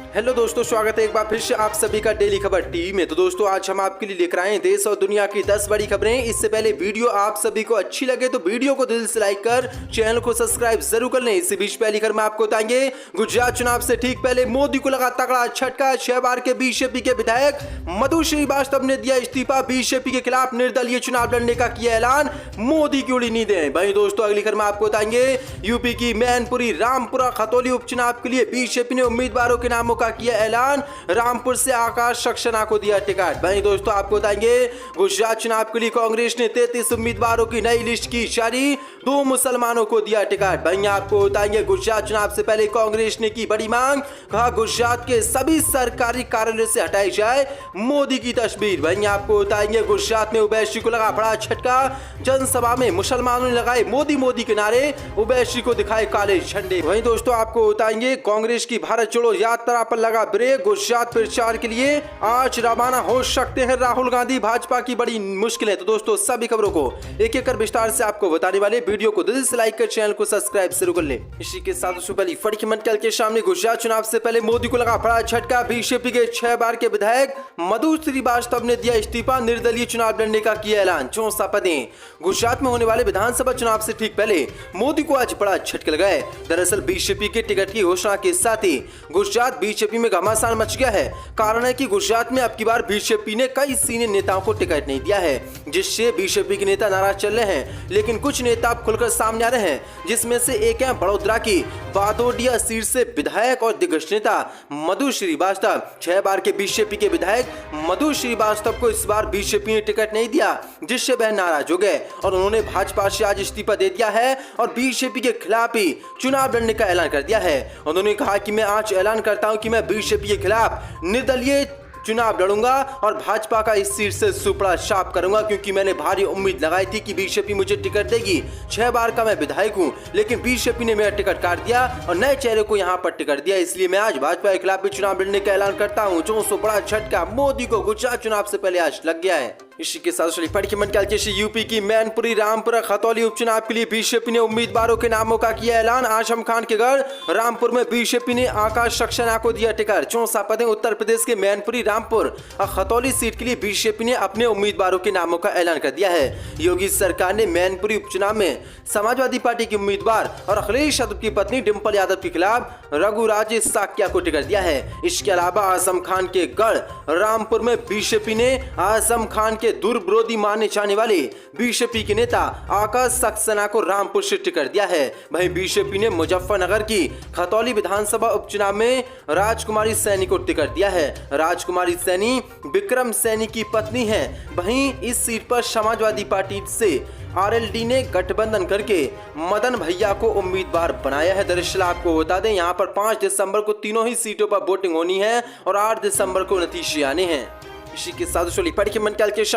Hello दोस्तों, स्वागत है एक बार फिर से आप सभी का डेली खबर टीवी में। तो दोस्तों आज हम आपके लिए लेकर आए हैं देश और दुनिया की 10 बड़ी खबरें। इससे पहले वीडियो आप सभी को अच्छी लगे तो वीडियो को दिल से लाइक कर चैनल को सब्सक्राइब जरूर कर लें। इसी बीच पहली खबर में आपको बताएंगे गुजरात चुनाव से ठीक पहले मोदी को लगा तगड़ा झटका। 6 बार के बीजेपी के विधायक मधु श्रीवास्तव ने दिया इस्तीफा। बीजेपी के खिलाफ निर्दलीय चुनाव लड़ने का किया ऐलान, मोदी की उड़ी नींदें। वहीं दोस्तों अगली खबर में आपको बताएंगे यूपी की मैनपुरी रामपुरा खतौली उपचुनाव के लिए बीजेपी ने उम्मीदवारों के नामों का किया ऐलान। रामपुर से आकाश सक्सेना को दिया टिकट। वहीं दोस्तों आपको बताएंगे गुजरात चुनाव के लिए कांग्रेस ने 33 उम्मीदवारों की नई लिस्ट की जारी, 2 मुसलमानों को दिया टिकट। वहीं आपको बताएंगे गुजरात चुनाव से पहले कांग्रेस ने की बड़ी मांग, कहा गुजरात के सभी सरकारी कार्यालय से हटाई जाए मोदी की तस्वीर। वहीं आपको बताएंगे गुजरात में ओवैसी को लगा बड़ा झटका। जनसभा में मुसलमानों ने लगाए मोदी मोदी के नारे, ओवैसी को दिखाए काले झंडे। वहीं दोस्तों आपको बताएंगे कांग्रेस की भारत जोड़ो यात्रा पर लगा ब्रेक। गुजरात प्रचार के लिए आज रवाना हो सकते हैं राहुल गांधी, भाजपा की बड़ी मुश्किल है। तो दोस्तों सभी खबरों को एक एक कर विस्तार से आपको बताने वाले, वीडियो को दिल से लाइक कर चैनल को सब्सक्राइब जरूर कर ले। इसी के साथ पहली फड़ी मंडल के सामने गुजरात चुनाव से पहले मोदी को लगा बड़ा झटका। बीजेपी के 6 बार के विधायक मधु श्रीवास्तव ने दिया इस्तीफा, निर्दलीय चुनाव लड़ने का किया ऐलान। 64 पदें। गुजरात में होने वाले विधानसभा चुनाव से ठीक पहले मोदी को आज बड़ा झटका लगा है। दरअसल बीजेपी के टिकट की घोषणा के साथ ही गुजरात बीजेपी में घमासान मच गया है। कारण है कि गुजरात में अब की बार बीजेपी ने कई सीनियर नेताओं को टिकट नहीं दिया है, जिससे बीजेपी के नेता नाराज चल रहे हैं। लेकिन कुछ नेता अब खुलकर सामने आ रहे हैं, जिसमें से एक है बड़ोदरा की बादोडिया सीट से विधायक और दिग्गज नेता मधु श्रीवास्तव। 6 बार के बीजेपी के विधायक मधु श्रीवास्तव को इस बार बीजेपी ने टिकट नहीं दिया, जिससे वह नाराज हो गए और उन्होंने भाजपा से आज इस्तीफा दे दिया है और बीजेपी के खिलाफ ही चुनाव लड़ने का ऐलान कर दिया है। उन्होंने कहा कि मैं आज ऐलान करता हूं कि मैं बीजेपी के खिलाफ निर्दलीय चुनाव लड़ूंगा और भाजपा का इस सीट से सुपड़ा साफ करूंगा, क्योंकि मैंने भारी उम्मीद लगाई थी कि बीजेपी मुझे टिकट देगी। 6 बार का मैं विधायक हूं, लेकिन बीजेपी ने मेरा टिकट काट दिया और नए चेहरे को यहां पर टिकट दिया, इसलिए मैं आज भाजपा के खिलाफ भी चुनाव लड़ने का ऐलान करता हूं। जो बड़ा झटका मोदी को गुजरात चुनाव से पहले आज लग गया है। इसी के साथ यूपी की मैनपुरी रामपुरा खतौली उपचुनाव के लिए बीजेपी ने उम्मीदवारों के नामों का किया ऐलान। आजम खान के गढ़ रामपुर में बीजेपी ने आकाश सक्सेना को दिया टिकट। 64 पदें। उत्तर प्रदेश के मैनपुरी रामपुर और खतौली सीट के लिए बीजेपी ने अपने उम्मीदवारों के नामों का ऐलान कर दिया है। योगी सरकार ने मैनपुरी उपचुनाव में समाजवादी पार्टी के उम्मीदवार और अखिलेश यादव की पत्नी डिंपल यादव के खिलाफ रघुराज साक्या को टिकट दिया है। इसके अलावा आजम खान के गढ़ रामपुर में बीजेपी ने आजम खान के दूर विरोधी माने जाने वाले बीजेपी के नेता आकाश सक्सेना को रामपुर से टिकट दिया है। वहीं बीजेपी ने मुजफ्फरनगर की खतौली विधानसभा उपचुनाव में राजकुमारी सैनी को टिकट दिया है। राजकुमारी सैनी विक्रम सैनी की पत्नी है। वहीं इस सीट पर समाजवादी पार्टी से आरएलडी ने गठबंधन करके मदन भैया को उम्मीदवार बनाया है। दरअसल आपको बता दें यहाँ पर 5 दिसंबर को तीनों ही सीटों पर वोटिंग होनी है और 8 दिसंबर को नतीजे आने हैं। इसी के साथ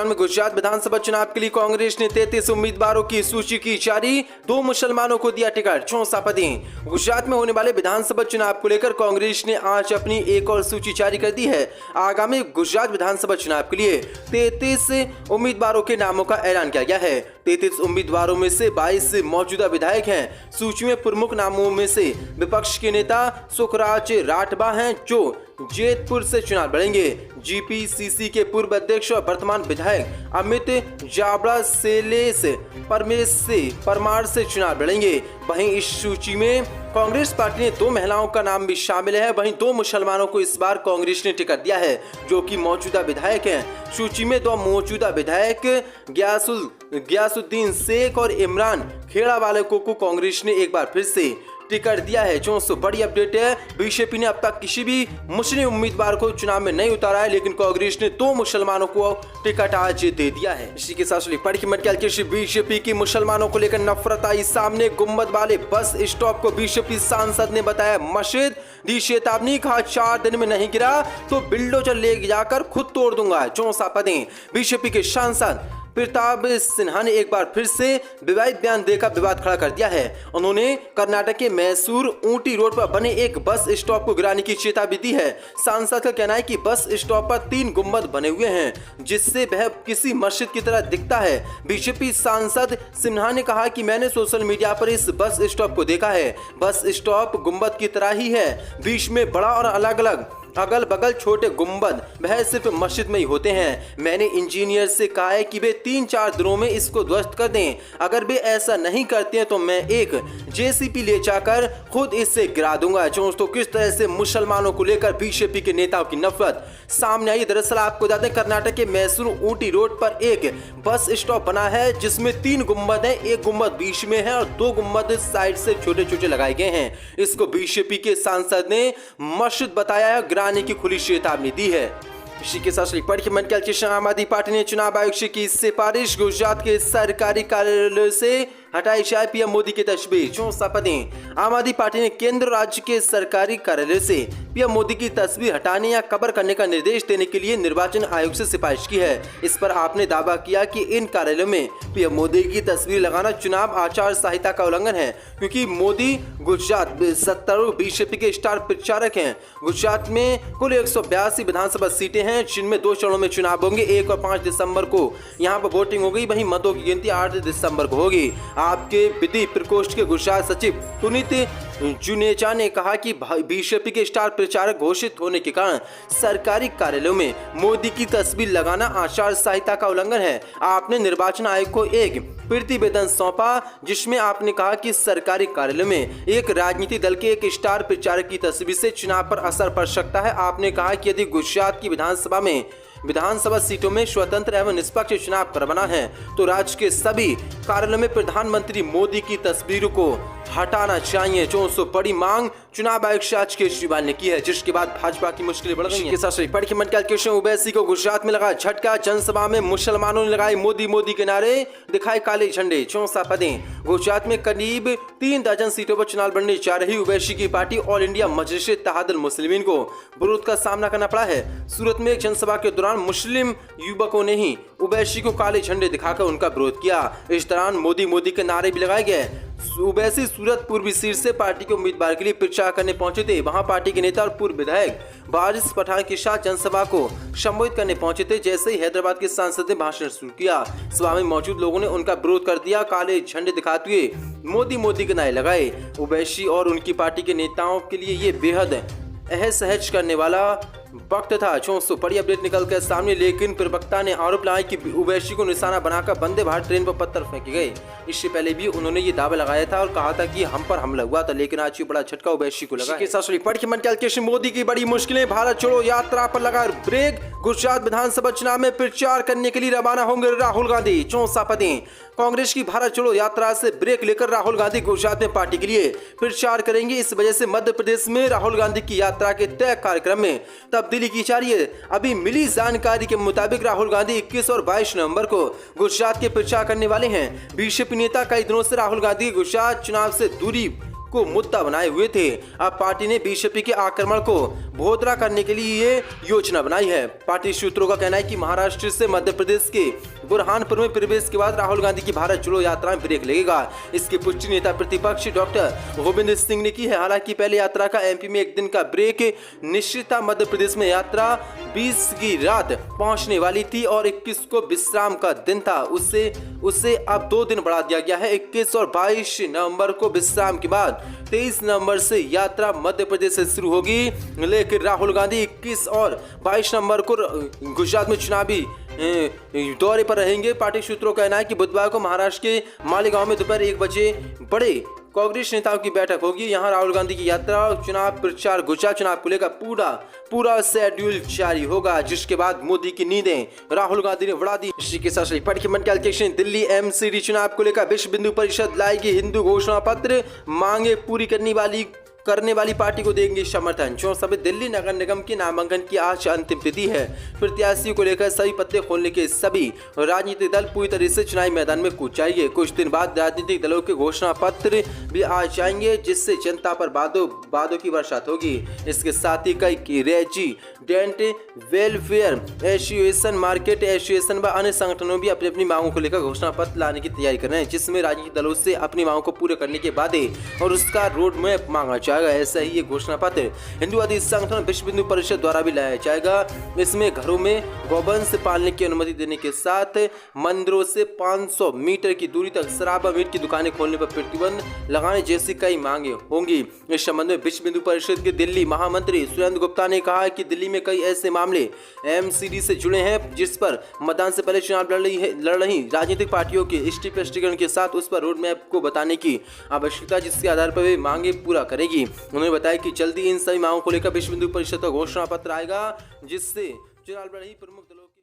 में गुजरात विधानसभा चुनाव के लिए कांग्रेस ने 33 उम्मीदवारों की सूची की जारी, 2 मुसलमानों को दिया टिकट। 64 पदें। गुजरात में होने वाले विधानसभा चुनाव को लेकर कांग्रेस ने आज अपनी एक और सूची जारी कर दी है। आगामी गुजरात विधानसभा चुनाव के लिए 33 उम्मीदवारों के नामों का ऐलान किया गया है। 33 उम्मीदवारों में से 22 मौजूदा विधायक हैं। सूची में प्रमुख नामों में से विपक्ष के नेता सुखराज राठवा हैं, जो जेतपुर से चुनाव लड़ेंगे। जीपीसीसी के पूर्व अध्यक्ष और वर्तमान विधायक अमित जाबड़ा सेलेस परमार से चुनाव लड़ेंगे। वहीं इस सूची में कांग्रेस पार्टी ने 2 महिलाओं का नाम भी शामिल है। वहीं 2 मुसलमानों को इस बार कांग्रेस ने टिकट दिया है, जो कि मौजूदा विधायक हैं। सूची में 2 मौजूदा विधायक गयासुद्दीन शेख और इमरान खेड़ा वाले को कांग्रेस ने एक बार फिर से टिकट दिया है। जो बड़ी अपडेट है, बीजेपी ने अब तक किसी भी मुस्लिम उम्मीदवार को चुनाव में नहीं उतारा है, लेकिन कांग्रेस ने 2 मुसलमानों को टिकट आज दे दिया है। इसी के साथ बीजेपी की मुसलमानों को लेकर नफरत आई सामने। गुंबद वाले बस स्टॉप को बीजेपी सांसद ने बताया मस्जिद, दी चेतावनी, कहा 4 दिन में नहीं गिरा तो बिल्डोजर ले जाकर खुद तोड़ दूंगा। 64 पदें। बीजेपी के सांसद प्रताप सिन्हा ने एक बार फिर से विवादित बयान देकर विवाद खड़ा कर दिया है। उन्होंने कर्नाटक के मैसूर ऊटी रोड पर बने एक बस स्टॉप को गिराने की चेतावनी दी है। सांसद का कहना है कि बस स्टॉप पर 3 गुंबद बने हुए हैं, जिससे वह किसी मस्जिद की तरह दिखता है। बीजेपी सांसद सिन्हा ने कहा कि मैंने सोशल मीडिया पर इस बस स्टॉप को देखा है। बस स्टॉप गुंबद की तरह ही है, बीच में बड़ा और अलग अलग अगल बगल छोटे गुंबद वह सिर्फ मस्जिद में ही होते हैं। मैंने इंजीनियर से कहा है कि वे 3-4 दिनों में इसको ध्वस्त कर दें। अगर वे ऐसा नहीं करते हैं तो मैं एक जेसीबी ले जाकर खुद इससे गिरा दूंगा। दोस्तों, किस तरह से मुसलमानों को लेकर बीजेपी के नेताओं की नफरत सामने आई। दरअसल आपको बता दें, कर्नाटक के मैसूर ऊटी रोड पर एक बस स्टॉप बना है जिसमें 3 गुंबद है। एक गुंबद बीच में है और 2 गुंबद साइड से छोटे छोटे लगाए गए हैं। इसको बीजेपी के सांसद ने मस्जिद बताया है, गिराने की खुली चेतावनी दी है। इसी के साथ आम आदमी पार्टी ने चुनाव आयोग से की सिफारिश, गुजरात के सरकारी कार्यालय से हटाई जाए पीएम मोदी की तस्वीर। 64 पदें। आम आदमी पार्टी ने केंद्र राज्य के सरकारी कार्यालय से पीएम मोदी की तस्वीर हटाने या कवर करने का निर्देश देने के लिए निर्वाचन आयोग से सिफारिश की है। इस पर आपने दावा किया कि इन कार्यालयों में पीएम मोदी की तस्वीर लगाना चुनाव आचार संहिता का उल्लंघन है, क्योंकि मोदी गुजरात 70 बीजेपी के स्टार प्रचारक हैं। गुजरात में कुल 182 विधानसभा सीटें हैं, जिनमें 2 चरणों में चुनाव होंगे। 1 और 5 दिसंबर को यहाँ पर वोटिंग होगी, वहीं मतों की गिनती 8 दिसंबर को होगी। आपके विधि प्रकोष्ठ के गुजरात सचिव पुनीत जुनेजा ने कहा कि बीजेपी के स्टार प्रचारक घोषित होने के कारण सरकारी कार्यालयों में मोदी की तस्वीर लगाना आचार संहिता का उल्लंघन है। आपने निर्वाचन आयोग को एक प्रतिवेदन सौंपा जिसमें आपने कहा कि सरकारी कार्यालय में एक राजनीतिक दल के एक स्टार प्रचारक की तस्वीर से चुनाव पर असर पड़ सकता है। आपने कहा कि यदि गुजरात की विधानसभा सीटों में स्वतंत्र एवं निष्पक्ष चुनाव करवाना है तो राज्य के सभी कार्यालयों में प्रधानमंत्री मोदी की तस्वीर को हटाना चाहिए। 400 बड़ी मांग चुनाव आयोग से आज केजरीवाल ने की है, जिसके बाद भाजपा की मुश्किलें बढ़ गई हैं। ओवैसी को गुजरात में लगा झटका, जनसभा में मुसलमानों ने लगाए मोदी मोदी के नारे, दिखाए काले झंडे। 64 पदें। गुजरात में करीब 3 दर्जन सीटों पर चुनाव लड़ने जा रही ओवैसी की पार्टी ऑल इंडिया मजलिस-ए-इत्तेहादुल मुस्लिमीन को विरोध का सामना करना पड़ा है। सूरत में एक जनसभा के दौरान मुस्लिम युवकों ने ही ओवैसी को काले झंडे दिखाकर उनका विरोध किया। इस दौरान मोदी मोदी के नारे भी लगाए गए। ओवैसी सूरत पूर्वी सीट से पार्टी के उम्मीदवार के लिए प्रचार करने पहुंचे थे। वहां पार्टी के नेता और पूर्व विधायक वारिस पठान के साथ जनसभा को संबोधित करने पहुंचे थे। जैसे ही हैदराबाद के सांसद ने भाषण शुरू किया, सभा में मौजूद लोगों ने उनका विरोध कर दिया। काले झंडे दिखाते हुए मोदी मोदी के नारे लगाए। ओवैसी और उनकी पार्टी के नेताओं के लिए ये बेहद असहज करने वाला वक्त था। 400 बड़ी अपडेट निकल कर सामने, लेकिन प्रवक्ता ने आरोप लगाया कि ओवैसी को निशाना बनाकर वंदे भारत ट्रेन पर पत्थर फेंके गए। इससे पहले भी उन्होंने ये दावा लगाया था और कहा था कि हम पर हमला हुआ था, लेकिन आज ये बड़ा झटका ओवैसी को लगा। मोदी की बड़ी मुश्किलें, भारत छोड़ो यात्रा पर लगा ब्रेक। गुजरात विधानसभा चुनाव में प्रचार करने के लिए रवाना होंगे राहुल गांधी। 64 पदें। कांग्रेस की भारत छोड़ो यात्रा से ब्रेक लेकर राहुल गांधी गुजरात में पार्टी के लिए प्रचार करेंगे। इस वजह से मध्य प्रदेश में राहुल गांधी की यात्रा के तय कार्यक्रम में तब्दीली की जा रही है। अभी मिली जानकारी के मुताबिक राहुल गांधी 21 और 22 नवंबर को गुजरात के प्रचार करने वाले हैं। बीजेपी नेता कई दिनों से राहुल गांधी गुजरात चुनाव से दूरी को मुद्दा बनाए हुए थे। अब पार्टी ने बीजेपी के आक्रमण को भोदरा करने के लिए ये योजना बनाई है। पार्टी सूत्रों का कहना है कि महाराष्ट्र से मध्य प्रदेश के बुरहानपुर में प्रवेश के बाद राहुल गांधी की भारत जोड़ो यात्रा में ब्रेक लगेगा। इसकी पुष्टि नेता प्रतिपक्ष डॉक्टर गोविंद सिंह ने की है। हालांकि पहले यात्रा का एमपी में एक दिन का ब्रेक निश्चित था। मध्य प्रदेश में यात्रा 20 की रात पहुंचने वाली थी और 21 को विश्राम का दिन था। उससे अब 2 दिन बढ़ा दिया गया है। 21 और 22 नवंबर को विश्राम के बाद 23 नवंबर से यात्रा मध्य प्रदेश से शुरू होगी। लेकिन राहुल गांधी 21 और 22 नवंबर को गुजरात में चुनावी दौरे पर रहेंगे। पार्टी सूत्रों का कहना है कि बुधवार को महाराष्ट्र के मालेगांव में दोपहर 1 बजे बड़े कांग्रेस नेताओं की बैठक होगी। यहां राहुल गांधी की यात्रा और चुनाव प्रचार गुजरात चुनाव को लेकर पूरा शेड्यूल जारी होगा, जिसके बाद मोदी की नींदें राहुल गांधी ने उड़ा दी। इसी के साथ दिल्ली एमसीडी चुनाव को लेकर विश्व हिंदू परिषद लाएगी हिंदू घोषणा पत्र, मांगे पूरी करने वाली पार्टी को देंगे समर्थन। 64 दिल्ली नगर निगम की नामांकन की आज अंतिम तिथि है। प्रत्याशियों को लेकर सभी पत्ते खोलने के सभी राजनीतिक दल पूरी तरह से चुनावी मैदान में कूद जाएंगे। कुछ दिन बाद राजनीतिक दलों के घोषणा पत्र भी आ जाएंगे, जिससे जनता पर वादों की बरसात होगी। इसके साथ ही कई resident welfare association, market association व अन्य संगठनों भी अपनी मांगों को लेकर घोषणा पत्र लाने की तैयारी कर रहे हैं, जिसमें राजनीतिक दलों से अपनी मांगों को पूरे करने के वादे और उसका रोड मैप मांगा जाएगा। ऐसा ही ये घोषणा पत्र हिंदूवादी संगठन विश्व हिंदू परिषद द्वारा भी लाया जाएगा। इसमें घरों में गौवंश पालने की अनुमति देने के साथ मंदिरों से 500 मीटर की दूरी तक शराब व मीट की दुकानें खोलने पर प्रतिबंध लगाने जैसी कई मांगे होंगी। इस संबंध में विश्व हिंदू परिषद के दिल्ली महामंत्री सुरेंद्र गुप्ता ने कहा कि दिल्ली में कई ऐसे मामले एमसीडी से जुड़े हैं जिस पर मतदान से पहले चुनाव लड़ रही राजनीतिक पार्टियों के स्पष्टीकरण के साथ उस पर रोड मैप को बताने की आवश्यकता, जिसके आधार पर वे मांगे पूरा करेगी। उन्होंने बताया कि जल्दी इन सभी मांगों को लेकर विश्व हिंदू परिषद का घोषणा पत्र आएगा, जिससे चुनाव लड़ रही प्रमुख दलों